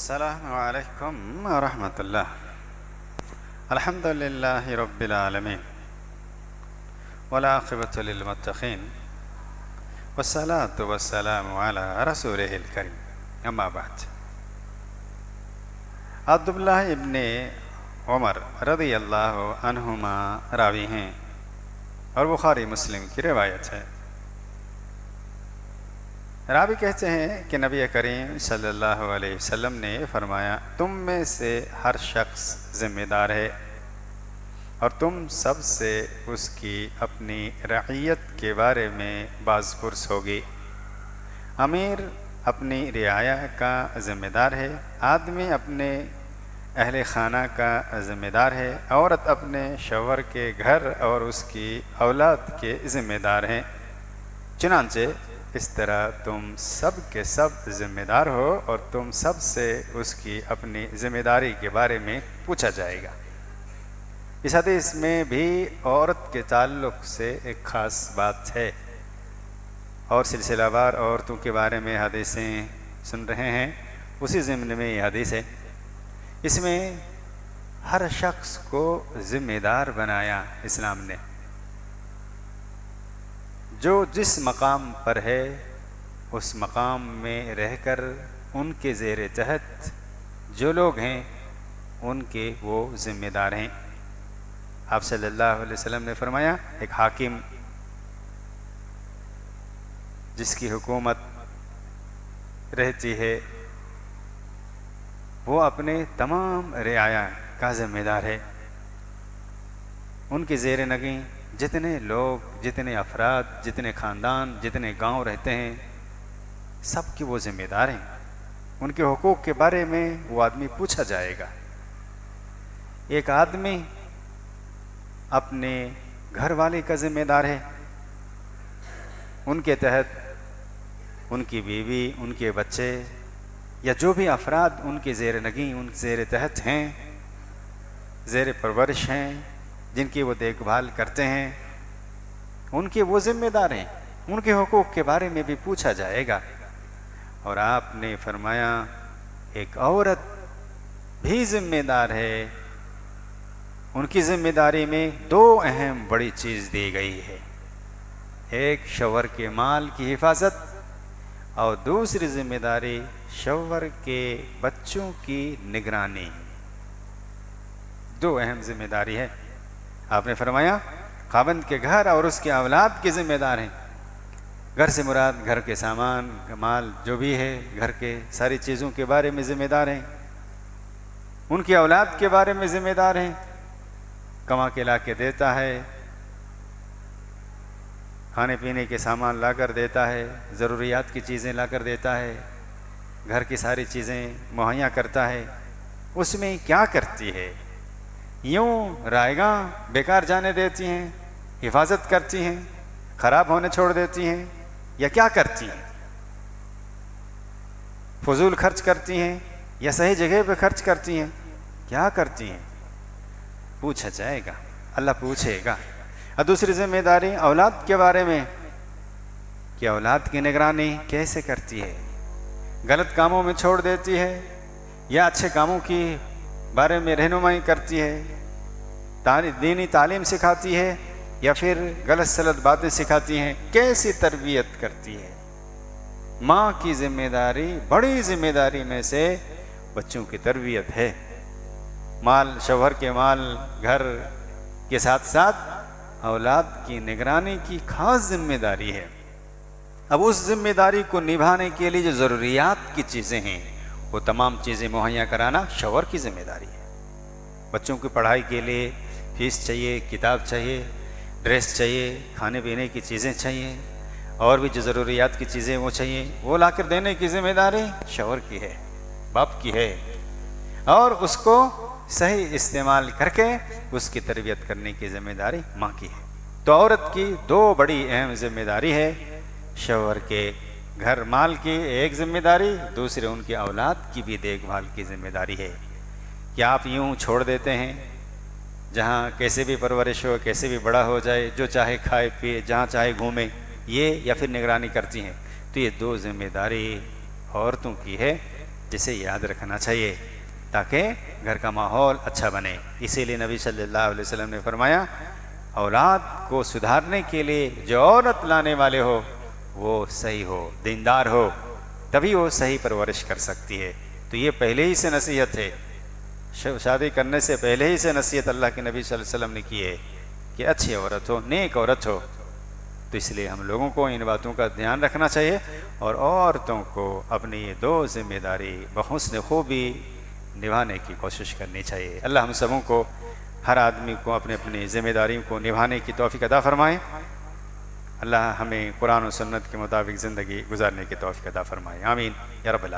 السلام علیکم ورحمۃ اللہ۔ الحمد للہ رب العالمین والعاقبۃ للمتقین والصلاۃ والسلام علی رسولہ الکریم، اما بعد۔ عبداللہ ابن عمر رضی اللہ عنہما راوی ہیں اور بخاری مسلم کی روایت ہے۔ راوی کہتے ہیں کہ نبی کریم صلی اللہ علیہ وسلم نے فرمایا، تم میں سے ہر شخص ذمہ دار ہے اور تم سب سے اس کی اپنی رعیت کے بارے میں باز پرس ہوگی۔ امیر اپنی رعایا کا ذمہ دار ہے، آدمی اپنے اہل خانہ کا ذمہ دار ہے، عورت اپنے شوہر کے گھر اور اس کی اولاد کے ذمہ دار ہیں۔ چنانچہ اس طرح تم سب کے سب ذمہ دار ہو اور تم سب سے اس کی اپنی ذمہ داری کے بارے میں پوچھا جائے گا۔ اس حدیث میں بھی عورت کے تعلق سے ایک خاص بات ہے، اور سلسلہ وار عورتوں کے بارے میں حدیثیں سن رہے ہیں، اسی ضمن میں یہ حدیث ہے۔ اس میں ہر شخص کو ذمہ دار بنایا اسلام نے۔ جو جس مقام پر ہے اس مقام میں رہ کر ان کے زیر تحت جو لوگ ہیں ان کے وہ ذمہ دار ہیں۔ آپ صلی اللہ علیہ وسلم نے فرمایا، ایک حاکم جس کی حکومت رہتی ہے وہ اپنے تمام رعایا کا ذمہ دار ہے۔ ان کے زیر نگیں جتنے لوگ، جتنے افراد، جتنے خاندان، جتنے گاؤں رہتے ہیں، سب کے وہ ذمہ دار ہیں۔ ان کے حقوق کے بارے میں وہ آدمی پوچھا جائے گا۔ ایک آدمی اپنے گھر والے کا ذمہ دار ہے، ان کے تحت ان کی بیوی، ان کے بچے یا جو بھی افراد ان کے زیر نگیں، ان کے زیر تحت ہیں، زیر پرورش ہیں، جن کی وہ دیکھ بھال کرتے ہیں، ان کے وہ ذمہ دار ہیں۔ ان کے حقوق کے بارے میں بھی پوچھا جائے گا۔ اور آپ نے فرمایا، ایک عورت بھی ذمہ دار ہے۔ ان کی ذمہ داری میں دو اہم بڑی چیز دی گئی ہے، ایک شوہر کے مال کی حفاظت اور دوسری ذمہ داری شوہر کے بچوں کی نگرانی۔ دو اہم ذمہ داری ہے۔ آپ نے فرمایا، خاوند کے گھر اور اس کے اولاد کے ذمہ دار ہیں۔ گھر سے مراد گھر کے سامان، مال جو بھی ہے، گھر کے ساری چیزوں کے بارے میں ذمہ دار ہیں۔ ان کی اولاد کے بارے میں ذمہ دار ہیں، کما کے لا کے دیتا ہے، کھانے پینے کے سامان لا کر دیتا ہے، ضروریات کی چیزیں لا کر دیتا ہے، گھر کی ساری چیزیں مہیا کرتا ہے۔ اس میں کیا کرتی ہے؟ یوں رائیگاں بیکار جانے دیتی ہیں، حفاظت کرتی ہیں، خراب ہونے چھوڑ دیتی ہیں، یا کیا کرتی ہیں؟ فضول خرچ کرتی ہیں یا صحیح جگہ پہ خرچ کرتی ہیں؟ کیا کرتی ہیں؟ پوچھا جائے گا، اللہ پوچھے گا۔ اور دوسری ذمہ داری اولاد کے بارے میں کہ اولاد کی نگرانی کیسے کرتی ہے؟ غلط کاموں میں چھوڑ دیتی ہے یا اچھے کاموں کی بارے میں رہنمائی کرتی ہے، دینی تعلیم سکھاتی ہے یا پھر غلط سلط باتیں سکھاتی ہیں؟ کیسی تربیت کرتی ہے؟ ماں کی ذمہ داری، بڑی ذمہ داری میں سے بچوں کی تربیت ہے۔ مال، شوہر کے مال، گھر کے ساتھ ساتھ اولاد کی نگرانی کی خاص ذمہ داری ہے۔ اب اس ذمہ داری کو نبھانے کے لیے جو ضروریات کی چیزیں ہیں وہ تمام چیزیں مہیا کرانا شوہر کی ذمہ داری ہے۔ بچوں کی پڑھائی کے لیے فیس چاہیے، کتاب چاہیے، ڈریس چاہیے، کھانے پینے کی چیزیں چاہیے، اور بھی جو ضروریات کی چیزیں وہ چاہیے، وہ لا کر دینے کی ذمہ داری شوہر کی ہے، باپ کی ہے، اور اس کو صحیح استعمال کر کے اس کی تربیت کرنے کی ذمہ داری ماں کی ہے۔ تو عورت کی دو بڑی اہم ذمہ داری ہے، شوہر کے گھر مال کی ایک ذمہ داری، دوسرے ان کی اولاد کی بھی دیکھ بھال کی ذمہ داری ہے۔ کیا آپ یوں چھوڑ دیتے ہیں، جہاں کیسے بھی پرورش ہو، کیسے بھی بڑا ہو جائے، جو چاہے کھائے پیے، جہاں چاہے گھومے، یہ یا پھر نگرانی کرتی ہیں؟ تو یہ دو ذمہ داری عورتوں کی ہے، جسے یاد رکھنا چاہیے تاکہ گھر کا ماحول اچھا بنے۔ اسی لیے نبی صلی اللہ علیہ وسلم نے فرمایا اولاد کو سدھارنے کے لیے جو عورت لانے والے ہو وہ صحیح ہو، دیندار ہو، تبھی وہ صحیح پرورش کر سکتی ہے۔ تو یہ پہلے ہی سے نصیحت ہے، شادی کرنے سے پہلے ہی سے نصیحت اللہ کے نبی صلی اللہ علیہ وسلم نے کی ہے کہ اچھی عورت ہو، نیک عورت ہو۔ تو اس لیے ہم لوگوں کو ان باتوں کا دھیان رکھنا چاہیے اور عورتوں کو اپنی یہ دو ذمہ داری بحسن خوبی نبھانے کی کوشش کرنی چاہیے۔ اللہ ہم سبوں کو، ہر آدمی کو اپنے اپنی ذمہ داریوں کو نبھانے کی توفیق عطا فرمائے۔ اللہ ہمیں قرآن و سنت کے مطابق زندگی گزارنے کی توفیق عطا فرمائے، آمین یا رب العالمین۔